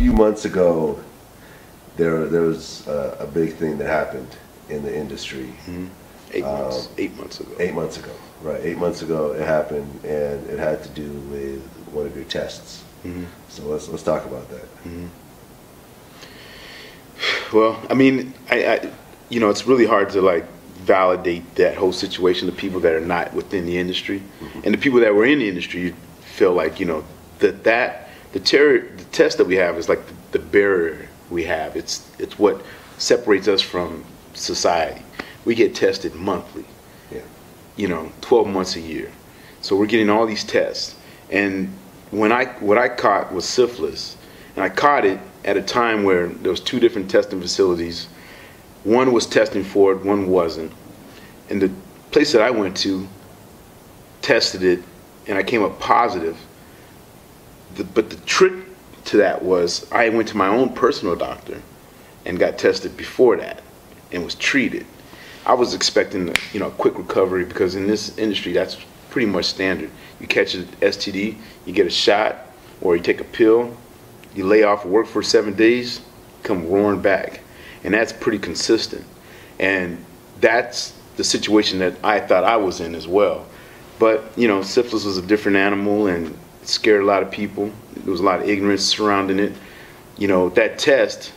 few months ago, there was a big thing that happened in the industry. Mm-hmm. 8 months ago. 8 months ago, right? 8 months ago it happened, and it had to do with one of your tests. Mm-hmm. So let's talk about that. Mm-hmm. Well, I mean, I you know, it's really hard to like validate that whole situation to people that are not within the industry, mm-hmm. and the people that were in the industry feel like, you know, the test that we have is like the barrier we have. It's what separates us from society. We get tested monthly, yeah. You know, 12 months a year. So we're getting all these tests. And what I caught was syphilis, and I caught it at a time where there was 2 different testing facilities. One was testing for it, one wasn't. And the place that I went to tested it, and I came up positive. But the trick to that was I went to my own personal doctor and got tested before that and was treated. I was expecting a quick recovery, because in this industry that's pretty much standard. You catch an STD, you get a shot, or you take a pill, you lay off work for 7 days, come roaring back. And that's pretty consistent. And that's the situation that I thought I was in as well. But, you know, syphilis was a different animal, and it scared a lot of people. There was a lot of ignorance surrounding it. You know, that test,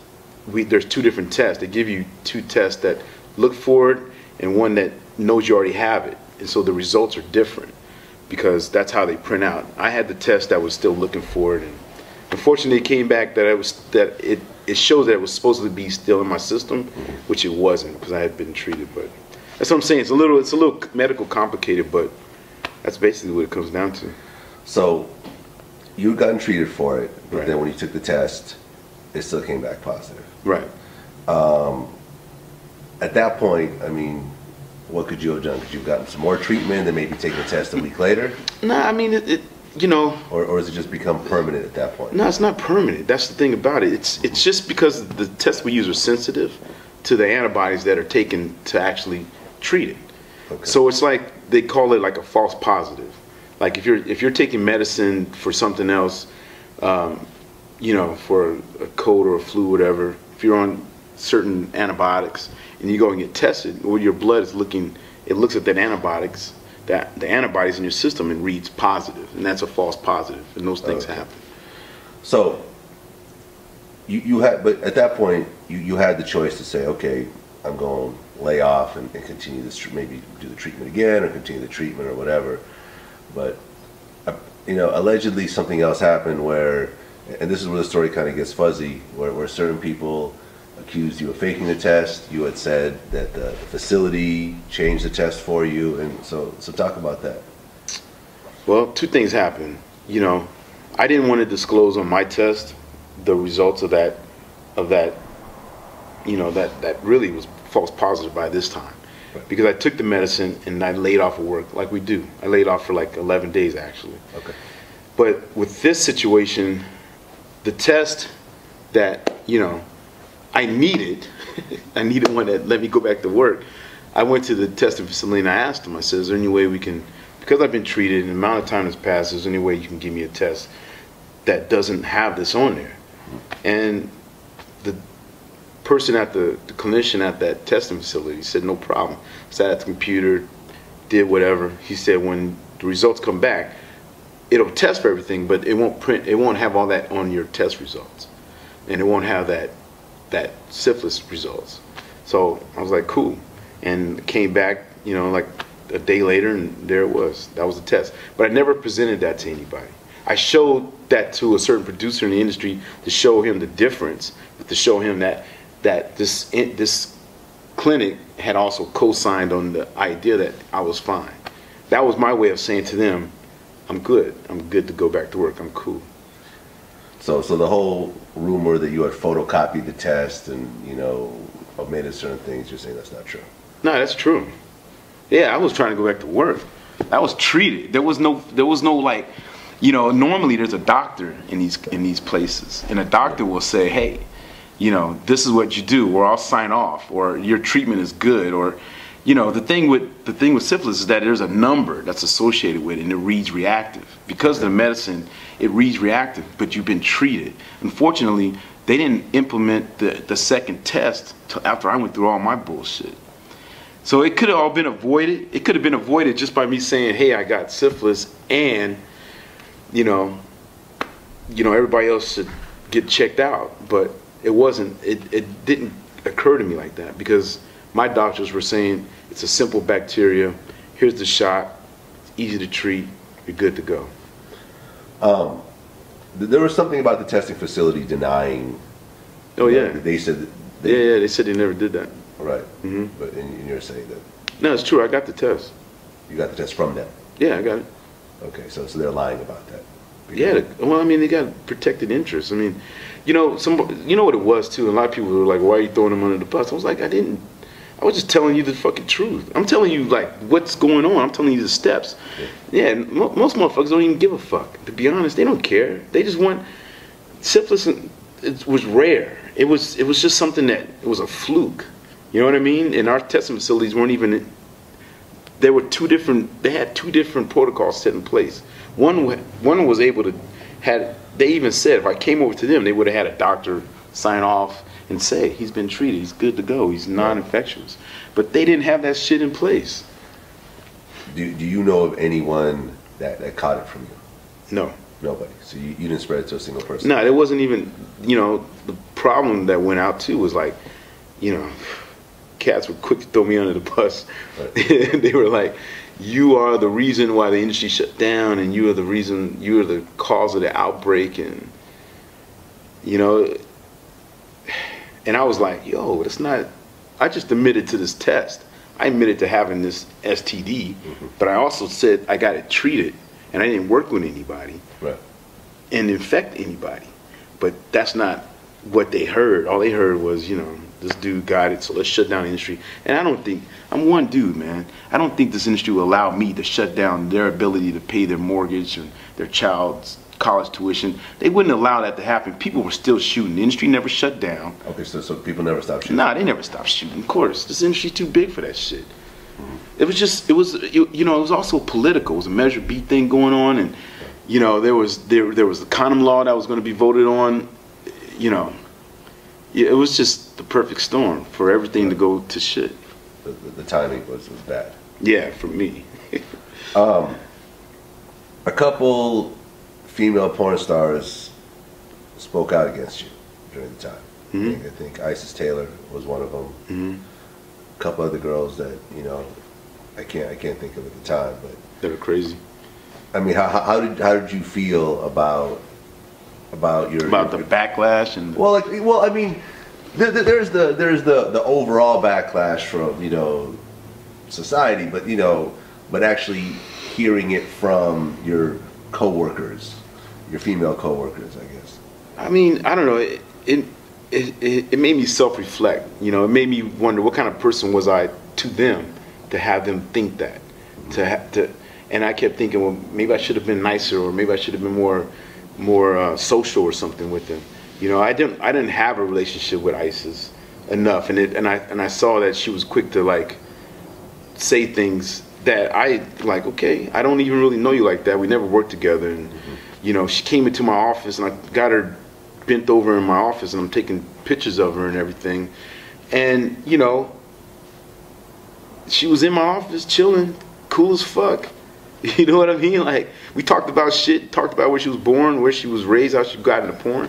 there's 2 different tests. They give you 2 tests that look for it and one that knows you already have it. And so the results are different, because that's how they print out. I had the test that was still looking for it, and unfortunately it came back that it shows that it was supposed to be still in my system, which it wasn't, because I had been treated. But that's what I'm saying. It's a little medical complicated, but that's basically what it comes down to. So you had gotten treated for it, but Right. then when you took the test, it still came back positive. Right. At that point, I mean, what could you have done? Could you have gotten some more treatment and maybe taken the test a week later? No, I mean, you know. Or has it just become permanent at that point? No, it's not permanent. That's the thing about it. It's just because the tests we use are sensitive to the antibodies that are taken to actually treat it. Okay. So it's like they call it like a false positive. Like if you're taking medicine for something else, you know, for a cold or a flu, whatever. If you're on certain antibiotics and you go and get tested, well, your blood is it looks at that antibiotics, that the antibodies in your system, and reads positive, and that's a false positive, and those things happen. So you had, but at that point you had the choice to say, okay, I'm going to lay off and continue this, maybe do the treatment again or continue the treatment or whatever. But you know, allegedly something else happened where, and this is where the story kind of gets fuzzy, where certain people accused you of faking the test. You had said that the facility changed the test for you, and so talk about that. Well, 2 things happened. You know, I didn't want to disclose on my test the results of that, you know, that really was false positive by this time. Right. Because I took the medicine and I laid off of work like we do. I laid off for like 11 days actually. Okay. But with this situation, the test that, you know, I needed one that let me go back to work. I went to the testing facility and I asked them, I said, is there any way we can, because I've been treated and the amount of time has passed, is there any way you can give me a test that doesn't have this on there? And the person the clinician at that testing facility said, no problem. Sat at the computer, did whatever. He said, when the results come back, it'll test for everything, but it won't have all that on your test results. And it won't have that syphilis results. So I was like, cool. And came back, you know, like a day later, and there it was. That was the test. But I never presented that to anybody. I showed that to a certain producer in the industry to show him the difference, to show him that this clinic had also co-signed on the idea that I was fine. That was my way of saying to them, I'm good. I'm good to go back to work. I'm cool. So the whole rumor that you had photocopied the test and, you know, omitted certain things, you're saying that's not true? No, that's true. Yeah, I was trying to go back to work. I was treated. There was no like, you know, normally there's a doctor in these places, and a doctor will say, hey, you know, this is what you do, or I'll sign off, or your treatment is good, or, you know, the thing with syphilis is that there's a number that's associated with it, and it reads reactive. Because of the medicine, it reads reactive, but you've been treated. Unfortunately, they didn't implement the second test till after I went through all my bullshit. So it could have all been avoided. It could have been avoided just by me saying, hey, I got syphilis, and you know, everybody else should get checked out. But it wasn't, it didn't occur to me like that, because my doctors were saying it's a simple bacteria, here's the shot, it's easy to treat, you're good to go. There was something about the testing facility denying. Oh yeah. They said they said they never did that. Right. But and you're saying that. No, it's true, I got the test. You got the test from them? Yeah, I got it. Okay, so they're lying about that. Yeah, well, I mean, they got protected interests. I mean, you know, you know what it was too. A lot of people were like, "Why are you throwing them under the bus?" I was like, I was just telling you the fucking truth. I'm telling you like what's going on. I'm telling you the steps. Yeah, most motherfuckers don't even give a fuck. To be honest, they don't care. They just want syphilis. It was rare. It was just something that it was a fluke. You know what I mean? And our testing facilities weren't even. There were two different. They had two different protocols set in place. One was able to they even said if I came over to them, they would have had a doctor sign off and say he's been treated, he's good to go, he's non-infectious. But they didn't have that shit in place. Do you know of anyone that caught it from you? No. Nobody. So you didn't spread it to a single person? No, it wasn't even, you know, the problem that went out too was like, you know, cats were quick to throw me under the bus. Right. They were like, you are the reason why the industry shut down, and you are the cause of the outbreak, and you know, and I was like, yo, that's not, I just admitted to this test. I admitted to having this STD, but I also said I got it treated, and I didn't work with anybody and infect anybody. But that's not what they heard. All they heard was, you know, this dude got it, so let's shut down the industry. And I don't think, I'm one dude, man. I don't think this industry will allow me to shut down their ability to pay their mortgage and their child's college tuition. They wouldn't allow that to happen. People were still shooting. The industry never shut down. Okay, so people never stopped shooting? Nah, they never stopped shooting. Of course, this industry's too big for that shit. It was just, you know, it was also political. It was a Measure B thing going on, and you know, there was the condom law that was going to be voted on. You know, it was just the perfect storm for everything to go to shit. The timing was bad. Yeah, for me. A couple female porn stars spoke out against you during the time. I think Isis Taylor was one of them. A couple other girls that, you know, I can't think of at the time, but that are crazy. I mean, how did you feel about the backlash and well, I mean, there's the overall backlash from, you know, society, but you know, but actually hearing it from your coworkers, your female coworkers, I guess. I mean, I don't know. It made me self-reflect. You know, it made me wonder what kind of person was I to them to have them think that. And I kept thinking, well, maybe I should have been nicer, or maybe I should have been more social or something with them. You know, I didn't have a relationship with Isis enough, and I saw that she was quick to like say things that I like. Okay, I don't even really know you like that. We never worked together, and you know, she came into my office, and I got her bent over in my office, and I'm taking pictures of her and everything, and you know, she was in my office chilling, cool as fuck. You know what I mean? Like, we talked about shit, talked about where she was born, where she was raised, how she got into porn.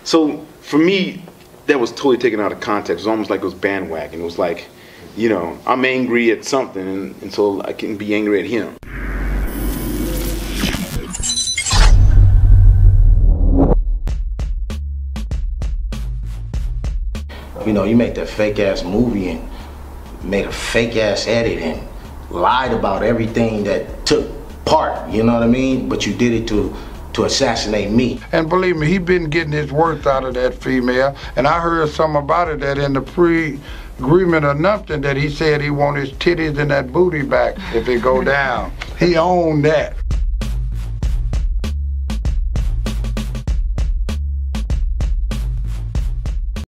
So for me, that was totally taken out of context. It was almost like it was bandwagon. It was like, you know, I'm angry at something, and so I can be angry at him. You know, you make that fake ass movie and made a fake ass edit and lied about everything that took part, you know what I mean? But you did it to assassinate me. And believe me, he been getting his worth out of that female, and I heard something about it that in the pre-agreement or nothing that he said he want his titties and that booty back if it go down. He owned that.